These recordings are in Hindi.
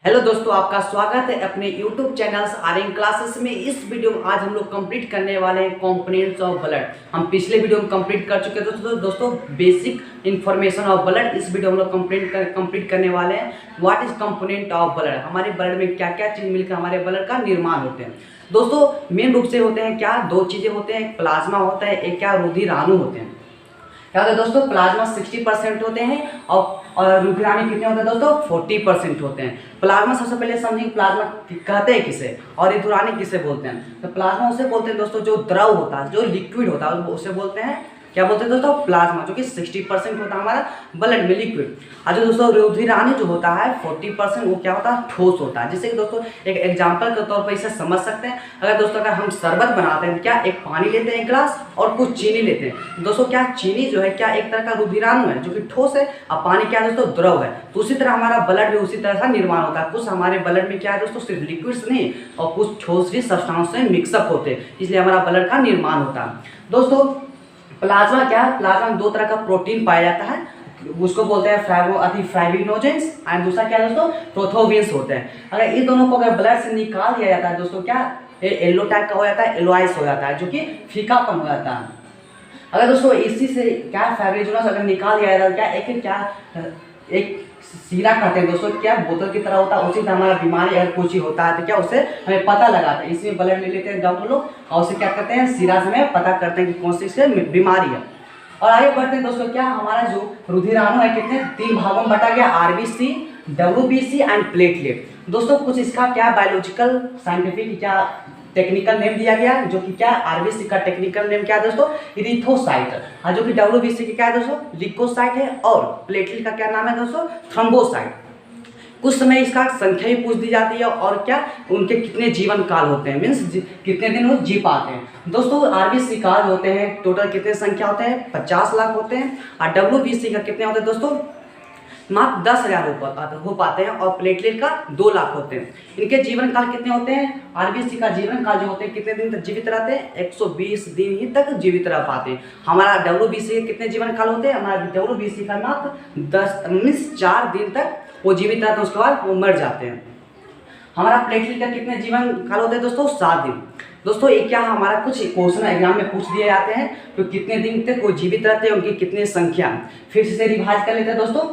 हेलो दोस्तों, आपका स्वागत है अपने यूट्यूब चैनल आर्यन क्लासेस में। इस वीडियो में आज हम लोग कंप्लीट करने वाले हैं कंपोनेंट्स ऑफ ब्लड। हम पिछले वीडियो में कंप्लीट कर चुके थे दोस्तों बेसिक इन्फॉर्मेशन ऑफ ब्लड। इस वीडियो में हम लोग कंप्लीट करने वाले हैं what is component of blood. हमारे ब्लड में क्या क्या चीज़ मिलकर हमारे ब्लड का निर्माण होते हैं। दोस्तों मेन रूप से होते हैं क्या, दो चीज़ें होते हैं, एक प्लाज्मा होता है, एक क्या रुधिराणु होते हैं। क्या होता है दोस्तों, प्लाज्मा 60% होते हैं और रुधिराणु कितने होते हैं दोस्तों, 40% होते हैं। प्लाज्मा सबसे पहले समझेंगे प्लाज्मा कहते हैं किसे और रुधिराणु किसे बोलते हैं। तो प्लाज्मा उसे बोलते हैं दोस्तों जो द्रव होता है, जो लिक्विड होता है, उसे बोलते हैं क्या बोलते हैं दोस्तों, प्लाज्मा, जो कि 60% होता है हमारा ब्लड में लिक्विड। और जो दोस्तों रुधिराणु जो होता है 40% वो क्या होता है, ठोस होता है। जैसे कि दोस्तों एक एग्जांपल के तौर पर इसे समझ सकते हैं। अगर दोस्तों अगर हम शरबत बनाते हैं क्या, एक पानी लेते हैं एक गिलास और कुछ चीनी लेते हैं। दोस्तों क्या चीनी जो है क्या एक तरह का रुधिराणु है जो कि ठोस है, और पानी क्या है दोस्तों, द्रव है। तो उसी तरह हमारा ब्लड भी उसी तरह से निर्माण होता है। कुछ हमारे ब्लड में क्या है दोस्तों, सिर्फ लिक्विड्स नहीं और कुछ ठोस भी सब्सटेंस से मिक्सअप होते हैं, इसलिए हमारा ब्लड का निर्माण होता है। दोस्तों प्लाज्मा क्या है, प्लाज्मा में दो तरह का प्रोटीन पाया जाता है, उसको बोलते हैं फाइब्रिनोजेंस एंड दूसरा क्या है दोस्तों, प्रोथोबियंस होते हैं। अगर इन दोनों को अगर ब्लड से निकाल दिया जाता है दोस्तों क्या येलो टाइप का हो जाता है, एलोआइस हो जाता है, जो कि फीकापन हो जाता है। अगर दोस्तों इसी से क्या फाइब्रिनोजेंस अगर निकाल दिया जाता है क्या एक सीरा कहते हैं दोस्तों, क्या बोतल की तरह होता है। उसी तरह हमारा बीमारी अगर कुछ होता है तो क्या उसे हमें पता लगाते हैं, इसमें ब्लड ले लेते हैं डॉक्टर लोग और उसे क्या करते हैं, सीरा से हमें पता करते हैं कि कौन सी से बीमारी है। और आगे बढ़ते हैं दोस्तों, क्या हमारा जो रुधिराणु है कितने 3 भागों में बटा गया, आरबीसी, डब्ल्यूबीसी एंड प्लेटलेट। दोस्तों कुछ इसका क्या बायोलॉजिकल साइंटिफिक क्या टेक्निकल नेम दिया गया, जो कि क्या आरबीसी का टेक्निकल नेम क्या है दोस्तों, इरिथ्रोसाइट, और जो कि डब्ल्यूबीसी की क्या है दोस्तों, लिकोसाइट है, और प्लेटलेट का क्या नाम है दोस्तों, थ्रोम्बोसाइट। कुछ समय इसका संख्या ही पूछ दी जाती है और क्या उनके कितने जीवन काल होते हैं, मीन्स कितने दिन वो जी पाते हैं। दोस्तों आरबीसी का होते हैं टोटल कितने संख्या होते हैं, 50 लाख होते हैं, और डब्ल्यूबीसी का कितने होते हैं दोस्तों, मात्र 10,000 हो पाते हैं, और प्लेटलेट का 2 लाख होते हैं। इनके जीवन काल कितने होते हैं, आरबीसी का जीवन काल जो होते हैं कितने दिन तक जीवित रहते हैं, 120 दिन ही तक जीवित रह पाते हैं। हमारा डब्ल्यूबीसी के कितने जीवन काल होते हैं, हमारा डब्ल्यूबीसी का मात्र 4 दिन तक वो जीवित रहते हैं, उसके बाद वो मर जाते हैं। हमारा प्लेटलेट का कितने जीवन काल होते हैं दोस्तों, 7 दिन। दोस्तों ये क्या हमारा कुछ क्वेश्चन एग्जाम में पूछ दिए जाते हैं, तो कितने दिन तक वो जीवित रहते हैं, उनकी कितनी संख्या। फिर से रिवाइज कर लेते हैं दोस्तों,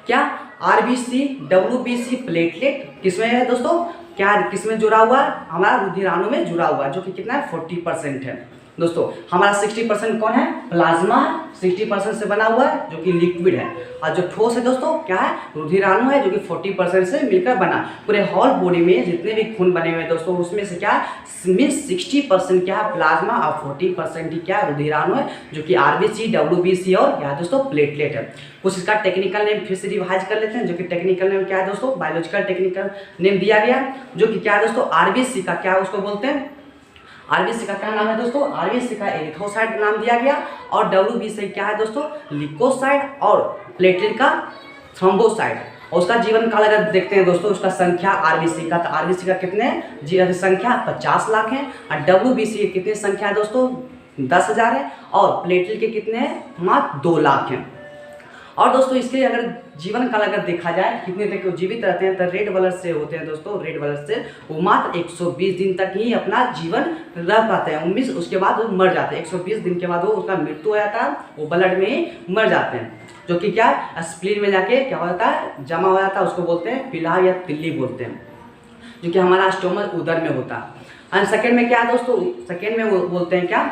क्या आरबीसी, डब्ल्यूबीसी, प्लेटलेट किसमें है दोस्तों, क्या किसमें जुड़ा हुआ है, हमारा रुधिराणु में जुड़ा हुआ है, जो कि कितना है 40% है। दोस्तों हमारा 60% कौन है, प्लाज्मा 60% से बना हुआ है, जो कि लिक्विड है, और जो ठोस है दोस्तों क्या है, रुधिराणु है, जो कि 40% से मिलकर बना। पूरे होल बॉडी में जितने भी खून बने हुए हैं दोस्तों, उसमें से क्या मीन्स 60% क्या है प्लाज्मा और 40% ही क्या रुधिराणु है, जो कि आरबीसी, डब्ल्यूबीसी और क्या है दोस्तों, प्लेटलेट है। कुछ इसका टेक्निकल नेम फिर से रिवाइज कर लेते हैं, जो कि टेक्निकल नेम क्या है दोस्तों, बायोलॉजिकल टेक्निकल नेम दिया गया, जो कि क्या है दोस्तों, आरबीसी का क्या उसको बोलते हैं, आरबीसी का क्या नाम है दोस्तों, आरबीसी का एरिथ्रोसाइट नाम दिया गया, और डब्ल्यूबीसी क्या है दोस्तों, लिकोसाइट, और प्लेटलेट का थ्रोम्बोसाइट। और उसका जीवन काल अगर देखते हैं दोस्तों, उसका संख्या आरबीसी का, तो आरबीसी का कितने संख्या 50 लाख है, और डब्ल्यूबीसी की कितनी संख्या है दोस्तों, 10,000 है, और प्लेटलेट के कितने हैं, मात्र 2 लाख हैं। और दोस्तों इसके अगर जीवन काल अगर देखा जाए कितने तक जीवित रहते हैं, तो रेड ब्लड सेल होते हैं दोस्तों, रेड ब्लड सेल वो मात्र 120 दिन तक ही अपना जीवन रह पाते हैं, 19 उसके बाद वो मर जाते हैं। 120 दिन के बाद वो उसका मृत्यु हो जाता है, वो ब्लड में ही मर जाते हैं, जो कि क्या स्प्लीन में जाके क्या हो जाता है, जमा हो जाता है, उसको बोलते हैं पिला या तिल्ली बोलते हैं, जो कि हमारा स्टोमक उदर में होता है। एंड सेकेंड में क्या है दोस्तों, सेकेंड में वो बोलते हैं क्या,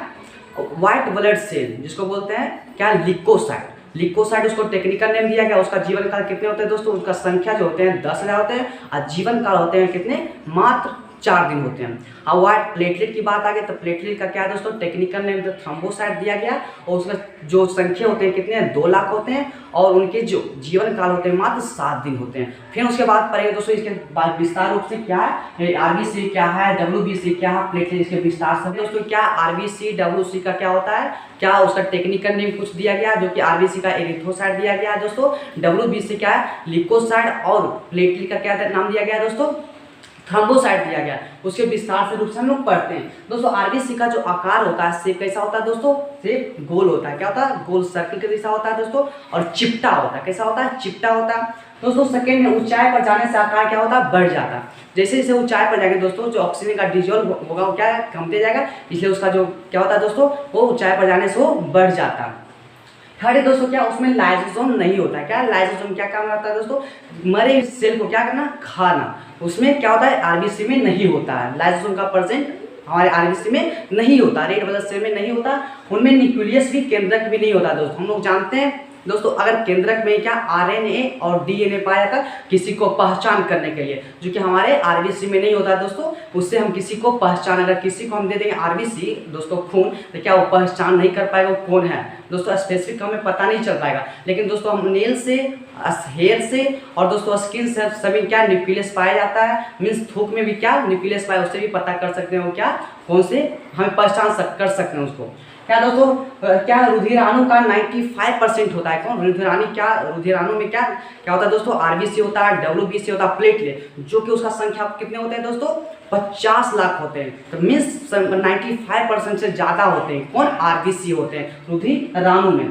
व्हाइट ब्लड सेल, जिसको बोलते हैं क्या, लिकोसाइट। लिकोसाइट उसको टेक्निकल नेम दिया गया। उसका जीवन काल कितने होते हैं दोस्तों, उसका संख्या जो होते हैं 10,000 होते हैं, और जीवन काल होते हैं कितने, मात्र 4 दिन होते हैं। और व्हाइट प्लेटलेट की बात आ गई तो प्लेटलेट का क्या है दोस्तों, टेक्निकल नेम तो थ्रोम्बोसाइट दिया गया, और उसका जो संख्या होते हैं कितने, 2 लाख होते हैं, और उनके जो जीवन काल होते हैं मात्र 7 दिन होते हैं। फिर उसके बाद पढ़ेंगे दोस्तों इसके बाद विस्तार रूप से क्या है, आरबीसी क्या है, डब्ल्यूबीसी क्या है, प्लेटलेट, इसके विस्तार से दोस्तों क्या आरबीसी, डब्ल्यूसी का क्या होता है, क्या उसका टेक्निकल नेम कुछ दिया गया, जो कि आरबीसी का एरिथ्रोसाइट दिया गया है दोस्तों, डब्ल्यूबीसी क्या है, लिकोसाइट, और प्लेटलेट का क्या नाम दिया गया है दोस्तों, थ्रोम्बोसाइट दिया गया। उसके विस्तार से रूप से हम लोग पढ़ते हैं दोस्तों। आरबीसी का जो आकार होता है, शेप कैसा होता है दोस्तों, शेप गोल होता है, क्या होता है, गोल सर्कल के जैसा होता है दोस्तों, और चिपटा होता है, कैसा होता है, चिपटा होता है। दोस्तों सेकेंड में ऊंचाई पर जाने से आकार क्या होता है, बढ़ जाता है। जैसे जैसे ऊंचाई पर जाएंगे दोस्तों, जो ऑक्सीजन का डिजोल्व होगा वो क्या कमते जाएगा, इसलिए उसका जो क्या होता है दोस्तों, वो ऊंचाई पर जाने से वो बढ़ जाता है। थर्ड है दोस्तों क्या, उसमें लाइसोसोम नहीं होता है। क्या लाइसोसोम क्या काम करता है दोस्तों, मरे सेल को क्या करना, खाना। उसमें क्या होता है, आरबीसी में नहीं होता है। लाइसोसोम का प्रेजेंट हमारे आरबीसी में नहीं होता, रेड ब्लड सेल में नहीं होता। उनमें न्यूक्लियस भी, केंद्रक भी नहीं होता दोस्तों। हम लोग जानते हैं दोस्तों, अगर केंद्रक में क्या आरएनए और डीएनए पाया जाता है किसी को पहचान करने के लिए, जो कि हमारे आरबीसी में नहीं होता दोस्तों। उससे हम किसी को पहचान, अगर किसी को हम दे देंगे आरबीसी दोस्तों खून, तो क्या वो पहचान नहीं कर पाएगा वो कौन है दोस्तों, स्पेसिफिक हमें पता नहीं चल पाएगा। लेकिन दोस्तों हम नेल से, हेयर से और दोस्तों स्किन से सभी क्या न्यूक्लियस पाया जाता है, मीन्स थूक में भी क्या न्यूक्लियस पाया, उससे भी पता कर सकते हैं वो क्या कौन से, हमें पहचान कर सकते हैं उसको। क्या दोस्तों, क्या रुधिराणु का 95% होता है। कौन रुधिराणु, क्या रुधिराणु में क्या क्या होता है दोस्तों, आरबीसी होता है, डब्ल्यूबीसी होता है, प्लेटलेट, जो कि उसका संख्या कितने होते हैं दोस्तों, 50 लाख होते हैं। तो मीन्स 95% से ज़्यादा होते हैं कौन, आरबीसी होते हैं रुधिराणु में।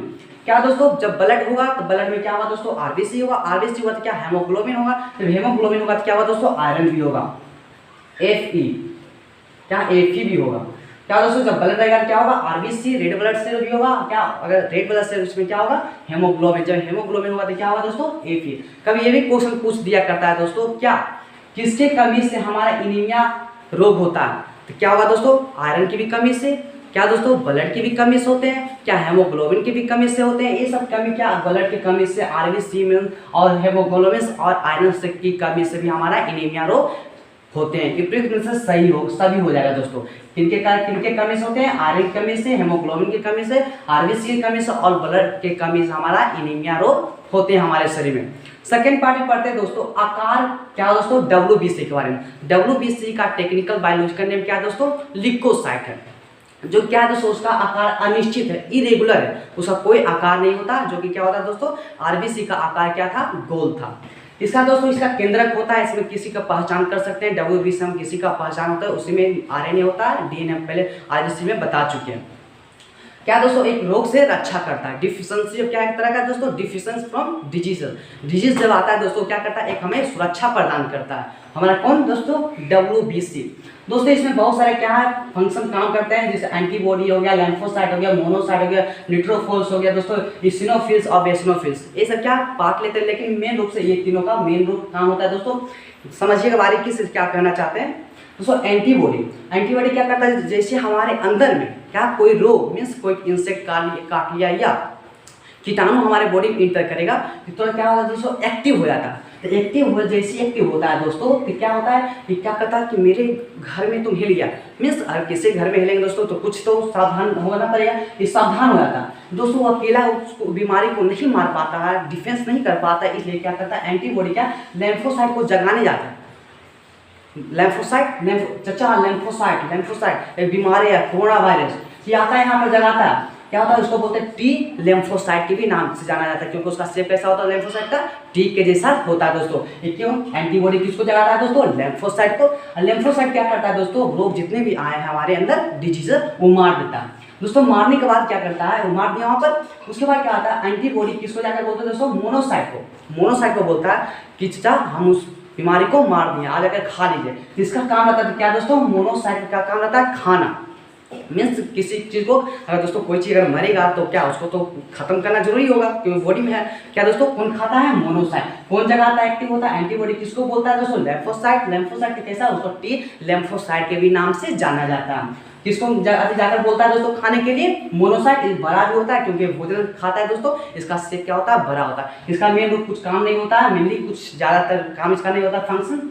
क्या दोस्तों, जब ब्लड होगा तो ब्लड में क्या होगा दोस्तों, आरबीसी होगा, आरबीसी होगा तो क्या हेमोग्लोबिन होगा, जब हेमोग्लोबिन होगा तो क्या होगा दोस्तों, आयरन भी होगा, Fe, क्या Fe भी होगा। क्या दोस्तों, जब ब्लड रहेगा क्या होगा, आरबीसी, रेड ब्लड सेल भी होगा, क्या अगर रेड ब्लड सेल उसमें क्या होगा, हेमोग्लोबिन, जब हेमोग्लोबिन होगा तो क्या होगा दोस्तों, Fe। कभी ये भी क्वेश्चन पूछ दिया करता है दोस्तों, क्या किसके कमी से हमारा एनीमिया रोग होता है, तो क्या होगा दोस्तों, आयरन की भी कमी से, क्या दोस्तों ब्लड की भी कमी से होते हैं, क्या हेमोग्लोबिन की भी कमी से होते हैं। ये सब कमी क्या, ब्लड की कमी से, आरबीसी में और हेमोग्लोबिन और आयरन की कमी से भी हमारा एनीमिया रोग होते हैं। विपरीत में से सही हो, सभी हो जाएगा दोस्तों। किनके कमी से होते हैं, आयरन की कमी से, हेमोग्लोबिन की कमी से, आरबीसी की कमी से और ब्लड की कमी से हमारा एनीमिया रोग होते हैं हमारे शरीर में। सेकेंड पार्ट में पढ़ते हैं दोस्तों आकार, क्या दोस्तों, डब्ल्यूबीसी के बारे में। डब्ल्यूबीसी का टेक्निकल बायोलॉजिकल नेम क्या है दोस्तों, ल्यूकोसाइट है। जो क्या है दोस्तों, उसका आकार अनिश्चित है, इरेगुलर है, उसका कोई आकार नहीं होता। जो कि क्या होता है दोस्तों, आरबीसी का आकार क्या था, गोल था। इसका दोस्तों, इसका केंद्रक होता है, इसमें किसी का पहचान कर सकते हैं। डब्ल्यूबीसी से हम किसी का पहचान होता है, उसी में आरएनए होता है, डीएनए पहले आरबीसी में बता चुके हैं। क्या दोस्तों, एक रोग से रक्षा करता है। डिफिशियंसी क्या एक तरह का दोस्तों, डिफिशियंस फ्रॉम डिजीज। डिजीज जब आता है दोस्तों क्या करता है, एक हमें सुरक्षा प्रदान करता है हमारा कौन दोस्तों, डब्ल्यूबीसी। दोस्तों इसमें बहुत सारे क्या है फंक्शन काम करते हैं, जैसे एंटीबॉडी हो गया, लैम्फोसाइट हो गया, मोनोसाइट हो गया, न्यूट्रोफिल्स हो गया दोस्तों, इसिनोफिल्स और बेसिनोफिल्स, ये सब क्या पार्ट लेते हैं। लेकिन मेन रूप से ये तीनों का मेन रूप काम होता है दोस्तों। समझिएगा बारीकी से क्या कहना चाहते हैं दोस्तों। एंटीबॉडी क्या करता है, जैसे हमारे अंदर में क्या कोई रोग मीन्स कोई इंसेक्ट काट लिया या कीटाणु हमारे बॉडी में इंटर करेगा तो क्या होगा दोस्तों, एक्टिव हो जाता है। तो एक्टिव हो, जैसे एक्टिव होता है दोस्तों तो क्या होता है कि क्या कहता है कि मेरे घर में तुम हिल गया, मीन्स अगर किसी घर में हिलेंगे दोस्तों तो कुछ तो सावधान होना पड़ेगा, ये सावधान हो जाता है दोस्तों। वो अकेला उसको बीमारी को नहीं मार पाता है, डिफेंस नहीं कर पाता, इसलिए क्या करता है एंटीबॉडी क्या लैम्फोसाइट को जगाने जाता है। लैम्फोसाइट एक बीमारी है, कोरोना वायरस, ये आता है यहाँ पर जगाता है। क्या होता है उसको बोलते हैं टी लैम्फोसाइट के भी नाम से जाना जाता है, क्योंकि उसका शेप कैसा होता है लैम्फोसाइट का, टी के जैसा होता है दोस्तों। ये क्यों, एंटीबॉडी किसको जगाता है दोस्तों, लैम्फोसाइट को। लैम्फोसाइट क्या करता है दोस्तों, रोग जितने भी आए हैं हमारे अंदर डिजीज वो मार देता है दोस्तों। मारने के बाद क्या करता है, वो मार दिया वहाँ पर, उसके बाद क्या आता है एंटीबॉडी किसको जाकर बोलते हैं दोस्तों, मोनोसाइट को बोलता है कि चाचा हम उस बीमारी को मार दिया, आ जाकर खा लीजिए। इसका काम रहता है क्या दोस्तों, मोनोसाइट का काम रहता है खाना। मीन्स किसी चीज़ को अगर दोस्तों कोई चीज़ अगर मरेगा तो क्या उसको तो खत्म करना जरूरी होगा क्योंकि बॉडी में है। क्या दोस्तों कौन खाता है, मोनोसाइट। कौन जगह आता है, एक्टिव होता है। एंटीबॉडी किसको बोलता है दोस्तों, लैम्फोसाइट कैसा उसको टी लैम्फोसाइट के भी नाम से जाना जाता है। किसको जाकर बोलता है दोस्तों खाने के लिए, मोनोसाइट। बड़ा भी होता है क्योंकि भोजन खाता है दोस्तों, इसका शेप क्या होता है, बड़ा होता है। इसका मेन रूप कुछ काम नहीं होता है, मेनली कुछ ज़्यादातर काम इसका नहीं होता फंक्शन।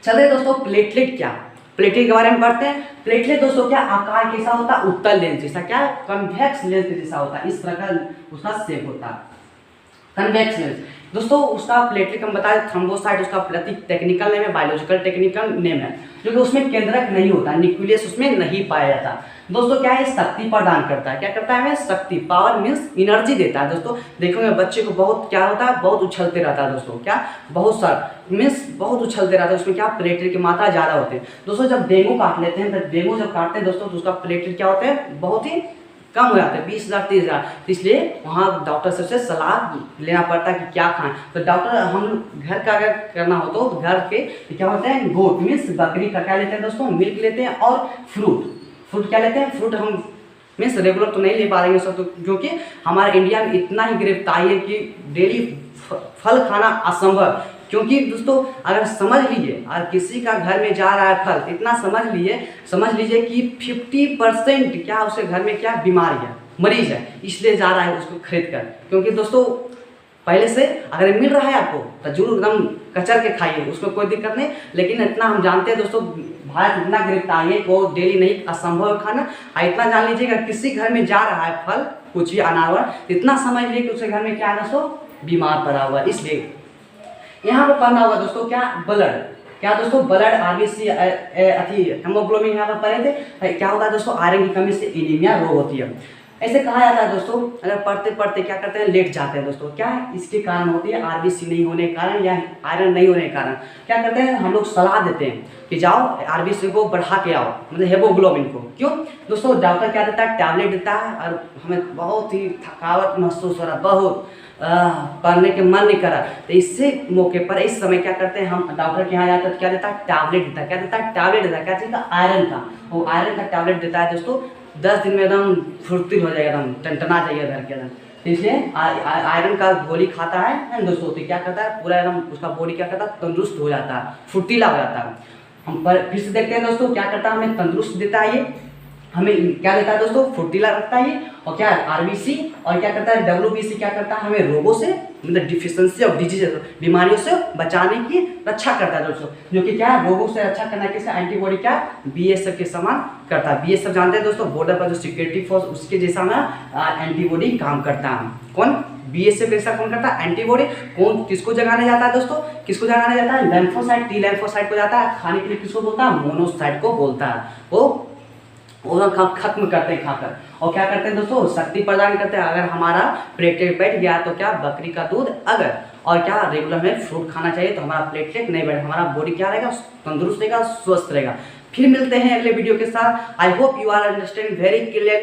चलिए दोस्तों प्लेटलेट क्या, प्लेटलेट के बारे में पढ़ते हैं। प्लेटलेट दोस्तों क्या आकार कैसा होता है, उत्तल लेंस जैसा, क्या कन्वेक्स लेंस जैसा होता है, इस तरह का उसका शेप होता है कन्वेक्स लेंस दोस्तों। उसका प्लेटलेट हम बताए थ्रोम्बोसाइट उसका प्रतीक टेक्निकल नेम है, बायोलॉजिकल टेक्निकल नेम है, जो कि उसमें केंद्रक नहीं होता, न्यूक्लियस उसमें नहीं पाया जाता दोस्तों। क्या है, शक्ति प्रदान करता है। क्या करता है हमें, शक्ति, पावर मीन्स एनर्जी देता है दोस्तों। देखोगे बच्चे को बहुत क्या होता है, बहुत उछलते रहता है दोस्तों, क्या बहुत सारा मीन्स बहुत उछलते रहता है, उसमें क्या प्लेटलेट की मात्रा ज़्यादा होती है दोस्तों। जब डेंगू काट लेते हैं तो डेंगू जब काटते हैं दोस्तों तो उसका प्लेटलेट क्या होते हैं, बहुत ही कम हो जाता है 20,000 30,000। तो इसलिए वहाँ डॉक्टर से सलाह लेना पड़ता है कि क्या खाएं। तो डॉक्टर हम घर का अगर करना हो तो घर पे क्या होता है, गोट मीन्स बकरी का क्या लेते हैं दोस्तों, मिल्क लेते हैं, और फ्रूट क्या लेते हैं, फ्रूट हम मीन्स रेगुलर तो नहीं ले पा रहे हैं सब, तो क्योंकि हमारे इंडिया में इतना ही गिरफ्तारी है कि डेली फल खाना असंभव। क्योंकि दोस्तों अगर समझ लीजिए, अगर किसी का घर में जा रहा है फल, इतना समझ लीजिए कि 50% क्या उसके घर में क्या बीमारी है, मरीज है, इसलिए जा रहा है उसको खरीद कर। क्योंकि दोस्तों पहले से अगर मिल रहा है आपको तो जरूर एकदम कचर के खाइए, उसमें कोई दिक्कत नहीं। लेकिन इतना हम जानते हैं दोस्तों, भारत इतना गिरफ्तारी है वो डेली नहीं असंभव खाना। इतना जान लीजिएगा किसी घर में जा रहा है फल कुछ भी अनावर, इतना समझ लीजिए कि उसके घर में क्या है दोस्तों, बीमार पड़ा हुआ। इसलिए यहाँ पर पढ़ना होगा दोस्तों क्या, ब्लड, क्या दोस्तों, ब्लड आरबीसी हेमोग्लोबिन यहाँ पर पढ़े थे। क्या होता है दोस्तों, आयरन की कमी से एनीमिया रोग होती है। ऐसे कहा जाता है दोस्तों, अगर पढ़ते पढ़ते क्या करते हैं, लेट जाते हैं दोस्तों, क्या इसके कारण होती है, आरबीसी नहीं होने के कारण या आयरन नहीं होने के कारण। क्या करते हैं हम लोग सलाह देते हैं कि जाओ आरबीसी को बढ़ा के आओ, मतलब हेमोग्लोबिन को। क्यों दोस्तों, डॉक्टर क्या देता है, टैबलेट देता है, और हमें बहुत ही थकावट महसूस हो रहा, बहुत पढ़ने के मन नहीं करा, तो इससे मौके पर इस समय क्या करते हैं हम डॉक्टर के यहाँ जाते हैं, क्या देता है, टैबलेट देता है। क्या देता है, टैबलेट देता है, क्या चीज़ का, आयरन का। वो आयरन का टैबलेट देता है दोस्तों, 10 दिन में एकदम फुर्ती हो जाएगा, एकदम टनटना जाइए घर के अंदर। इसलिए आयरन का गोली खाता है दोस्तों, तो क्या करता है, पूरा एकदम उसका बॉडी क्या करता है, तंदुरुस्त हो जाता है, फुर्तीला हो जाता है। हम पर फिर से देखते हैं दोस्तों, क्या करता है, हमें तंदुरुस्त देता है ये, हमें क्या देता है दोस्तों, फुर्तीला रखता है ये। और क्या आरबीसी, और क्या करता है डब्ल्यूबीसी, क्या करता है, हमें रोगों से, मतलब डिफिशियंसी ऑफ डिजीज, बीमारियों से बचाने की रक्षा करता है दोस्तों। जो कि क्या है, रोगों से रक्षा करना कैसे, एंटीबॉडी क्या बीएसएफ के समान करता है। बीएसएफ जानते हैं दोस्तों, बॉर्डर पर जो सिक्योरिटी फोर्स, उसके जैसा में एंटीबॉडी काम करता है। कौन, बीएसएफ जैसा कौन करता है, एंटीबॉडी। कौन किसको जगाने जाता है दोस्तों, किसको जगाने जाता है, लिम्फोसाइट, टी लिम्फोसाइट को जाता है खाने के लिए, किसको बोलता है, मोनोसाइट को बोलता है। वो खत्म करते हैं खाकर। और क्या करते हैं दोस्तों, शक्ति प्रदान करते हैं। अगर हमारा प्लेटलेट बैठ गया तो क्या, बकरी का दूध अगर, और क्या रेगुलर में फ्रूट खाना चाहिए, तो हमारा प्लेटलेट नहीं बैठे, हमारा बॉडी क्या रहेगा, तंदुरुस्त रहेगा, स्वस्थ रहेगा। फिर मिलते हैं अगले वीडियो के साथ। I hope you are understand very clear.